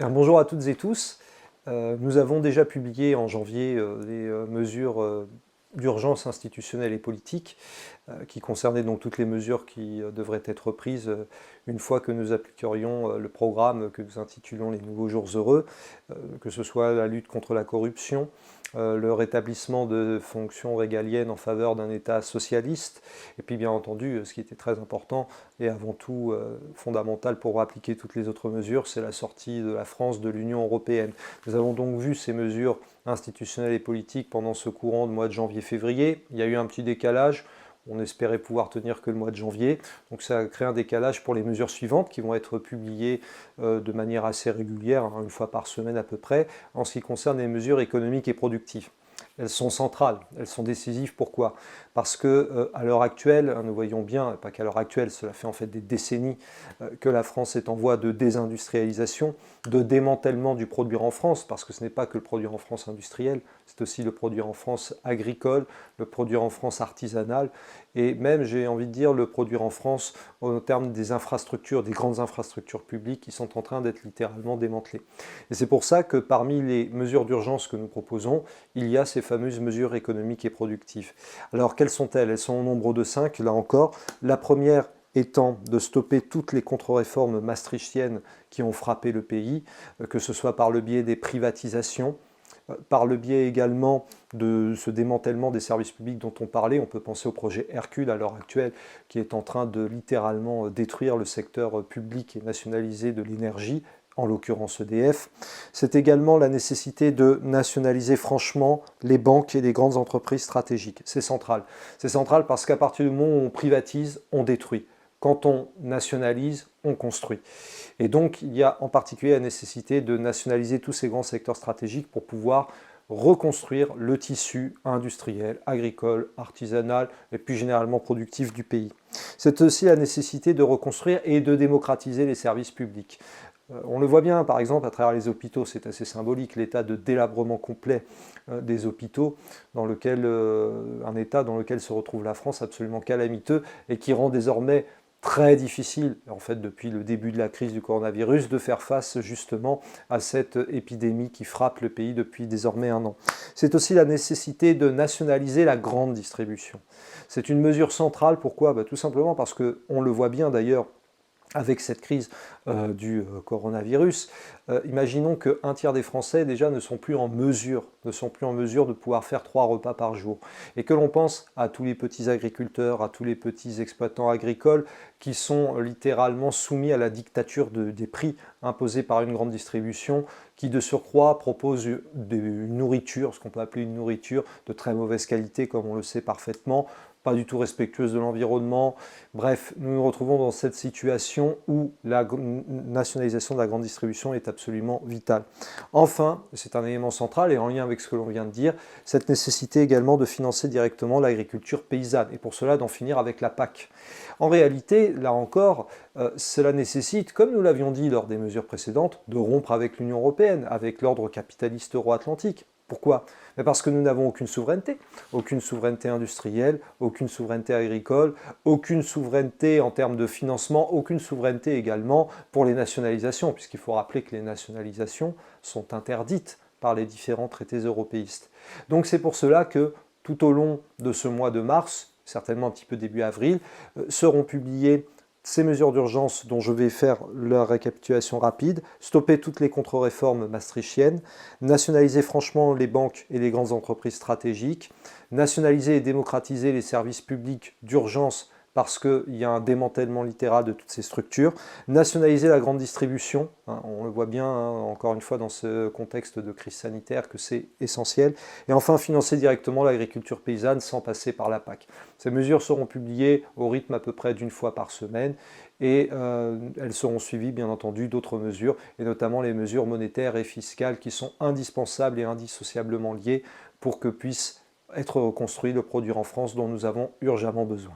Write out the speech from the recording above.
Alors, bonjour à toutes et tous. Nous avons déjà publié en janvier des mesures d'urgence institutionnelle et politique qui concernaient donc toutes les mesures qui devraient être prises une fois que nous appliquerions le programme que nous intitulons les nouveaux jours heureux, que ce soit la lutte contre la corruption, le rétablissement de fonctions régaliennes en faveur d'un État socialiste, et puis bien entendu, ce qui était très important et avant tout fondamental pour appliquer toutes les autres mesures, c'est la sortie de la France de l'Union européenne. Nous avons donc vu ces mesures institutionnelles et politiques pendant ce courant de mois de janvier-février. Il y a eu un petit décalage. On espérait pouvoir tenir que le mois de janvier. Donc ça a créé un décalage pour les mesures suivantes qui vont être publiées de manière assez régulière, hein, une fois par semaine à peu près, en ce qui concerne les mesures économiques et productives. Elles sont centrales, elles sont décisives. Pourquoi? Parce que à l'heure actuelle, hein, nous voyons bien, pas qu'à l'heure actuelle, cela fait en fait des décennies que la France est en voie de désindustrialisation, de démantèlement du produire en France, parce que ce n'est pas que le produire en France industriel, c'est aussi le produire en France agricole, le produire en France artisanal, et même, j'ai envie de dire, le produire en France au terme des infrastructures, des grandes infrastructures publiques qui sont en train d'être littéralement démantelées. Et c'est pour ça que parmi les mesures d'urgence que nous proposons, il y a ces fameuses mesures économiques et productives. Alors, quelles sont-elles? Elles sont au nombre de 5, là encore. La première étant de stopper toutes les contre-réformes maastrichtiennes qui ont frappé le pays, que ce soit par le biais des privatisations, par le biais également de ce démantèlement des services publics dont on parlait. On peut penser au projet Hercule à l'heure actuelle qui est en train de littéralement détruire le secteur public et nationalisé de l'énergie, en l'occurrence EDF. C'est également la nécessité de nationaliser franchement les banques et les grandes entreprises stratégiques. C'est central. C'est central parce qu'à partir du moment où on privatise, on détruit. Quand on nationalise, on construit. Et donc, il y a en particulier la nécessité de nationaliser tous ces grands secteurs stratégiques pour pouvoir reconstruire le tissu industriel, agricole, artisanal et plus généralement productif du pays. C'est aussi la nécessité de reconstruire et de démocratiser les services publics. On le voit bien, par exemple, à travers les hôpitaux, c'est assez symbolique, l'état de délabrement complet des hôpitaux, un état dans lequel se retrouve la France absolument calamiteux et qui rend désormais très difficile, en fait, depuis le début de la crise du coronavirus, de faire face justement à cette épidémie qui frappe le pays depuis désormais 1 an. C'est aussi la nécessité de nationaliser la grande distribution. C'est une mesure centrale, pourquoi? Tout simplement parce qu'on le voit bien d'ailleurs, avec cette crise du coronavirus, imaginons qu'un tiers des Français déjà ne sont plus en mesure de pouvoir faire 3 repas par jour. Et que l'on pense à tous les petits agriculteurs, à tous les petits exploitants agricoles qui sont littéralement soumis à la dictature des prix imposés par une grande distribution qui de surcroît propose une nourriture, ce qu'on peut appeler une nourriture de très mauvaise qualité comme on le sait parfaitement, pas du tout respectueuse de l'environnement. Bref, nous nous retrouvons dans cette situation où la nationalisation de la grande distribution est absolument vitale. Enfin, c'est un élément central et en lien avec ce que l'on vient de dire, cette nécessité également de financer directement l'agriculture paysanne et pour cela d'en finir avec la PAC. En réalité, là encore, cela nécessite, comme nous l'avions dit lors des mesures précédentes, de rompre avec l'Union européenne, avec l'ordre capitaliste euro-atlantique. Pourquoi? Parce que nous n'avons aucune souveraineté industrielle, aucune souveraineté agricole, aucune souveraineté en termes de financement, aucune souveraineté également pour les nationalisations, puisqu'il faut rappeler que les nationalisations sont interdites par les différents traités européistes. Donc c'est pour cela que tout au long de ce mois de mars, certainement un petit peu début avril, seront publiées ces mesures d'urgence dont je vais faire la récapitulation rapide, stopper toutes les contre-réformes maastrichtiennes, nationaliser franchement les banques et les grandes entreprises stratégiques, nationaliser et démocratiser les services publics d'urgence parce qu'il y a un démantèlement littéral de toutes ces structures, nationaliser la grande distribution, hein, on le voit bien encore une fois dans ce contexte de crise sanitaire que c'est essentiel, et enfin financer directement l'agriculture paysanne sans passer par la PAC. Ces mesures seront publiées au rythme à peu près d'une fois par semaine et elles seront suivies bien entendu d'autres mesures et notamment les mesures monétaires et fiscales qui sont indispensables et indissociablement liées pour que puisse être reconstruit le produire en France dont nous avons urgemment besoin.